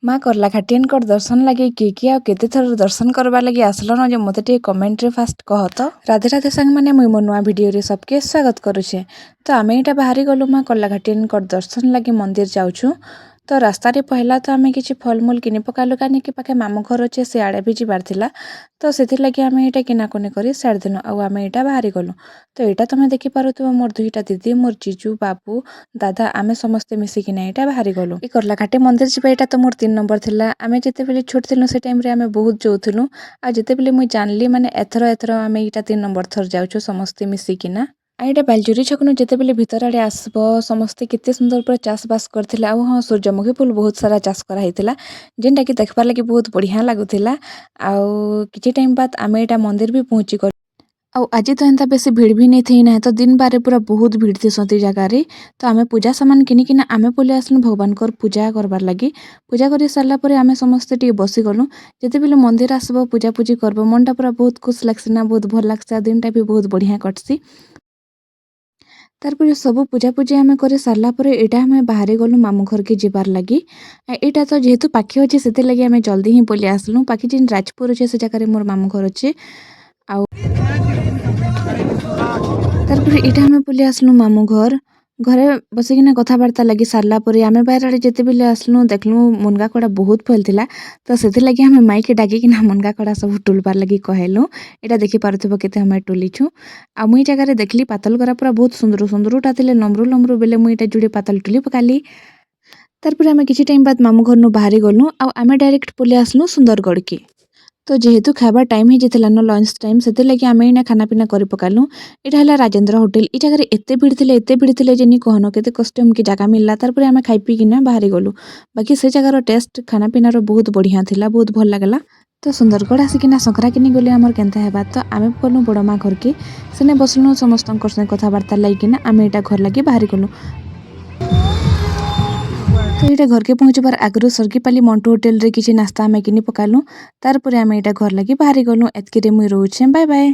माँ करला घाटियन दर्शन लगे किए आ केते थर दर्शन करवा लगे आसलन जे मते टे कमेंट रे फास्ट कह तो राधे राधे संग माने मुई मो नुआ वीडियो रे सबके स्वागत करूछे। तो आमे इटा बाहरी गलु माँ करला घाटियन दर्शन लगे मंदिर जाउछु। तो रास्ता रे पहला तो आमे किछि फलमूल किनि पकालु कानी कि पाखे मामू घर अच्छे से आड़े भी जिबार थिला। तो सेथिर लगे आमे इटा किनाकुनी करी साड़ दिनु आ आमे इटा बाहरी गलु। तो इटा तमे देखि पारुथबो मोर दुईटा दीदी मोर जीजू बाबू दादा आमे समस्ते मिसी किना इटा बाहरी गलु। ई करला घाटी मंदिर जिबा इटा तो मोर 3 नंबर थिला। आमे जेते बेले छोट थिलु से टाइम रे आमे बहुत जोउथुलु आ जेते बेले मुई जानली माने एथरो आमे इटा 3 नंबर थर जाउछु समस्ते मिसी किना। आइटा बालजुरी छकनु जेते बेले भीतर आड़े आसबो समस्ते केते सुंदर पर चाष बास करथिला। आ हां सूर्यमुखी फूल बहुत सारा चाष करा हितिला जेनटा कि देखबा लागि बहुत बढ़िया लागुथिला। आ किछि टाइम बाद आमे इटा मंदिर भी पहुंची कर आज तो एंता बेसी भीड़ भी नहीं थी ना तो दिन बारे पूरा बहुत भीड़ थी सती जगह रे। तो आमे पूजा सामान किनिकिना आमे पले आसलु भगवान कर पूजा करबार लगी। पूजा करी सारला परे आमे समस्ते टी बसी गलु जेते बेले मंदिर आसबो पूजा पूजी करबो मनटा पूरा बहुत खुश लागसी ना बहुत भल लागसी दिनटा भी बहुत बढ़िया कटसी। तारपर सब पूजा पूजी आमे करे सारला परे एटा आमे बाहरी गलु मामू घर के जिबार लगी। एटा तो जेहेतु पाखी अच्छे से लगी आमे जल्दी ही पले आसलु पाखी जिन राजपुर अच्छे से जगह मोर मामू घर अच्छे। आ तारपर इटा हमें पले आसलु मामू घर घरे बसिकिना कथबार्ता लगी सारला परे आमे बाहर आड़े जेते बेले आसलु देखलु मुनगा कड़ा बहुत फैलथिला। तो सेति लगी हमें माइक डाकिकिना मुनगा कड़ा सब टुलबार लगी कहलु। एटा देखि पारुथबो केते हमें टुलिछु। आ मुई जगह रे देखली पातल गरा पूरा बहुत सुंदर सुंदरटा थिले नम्रू नम्रू बेले मुई एटा जुड़े पातल टुली पकाली। तारपर आमे किछि टाइम बाद मामू घर नु बाहरी गलु आ आमे डायरेक्ट पले आसलु सुंदरगढ़ के। तो जेहेतु खाइबा टाइम ही जेथिला न लंच टाइम सेते लगी आमे इना खाना पीना करि पकालु। एटा हला राजेंद्र होटल ई जगह रे एते भीड़ थिले जेनी कहनो केते कष्ट हमके जगह मिलला। तारपर आमे खाइ पी किना बाहरी गलु बाकी से जगह रो टेस्ट खाना पीना रो बहुत बढ़िया थिला बहुत भल लागला। तो सुंदरगढ़ आसिकिना सकरा किनी गले हमर केनता हेबा तो आमे गलु बड़मा घर के सेने बसलु समस्तन से कथबार्ता लागिना आमे एटा घर लगी बाहरी गलु। तो ये घर के पहुँचबार आगु सरकीपाली मंटू होटेल रे किसी नास्ता आमे किनी पकालु। तारपर आमे एटा घर लगी बाहरी गलु। एतके रे मुई रहउछे बाय बाय।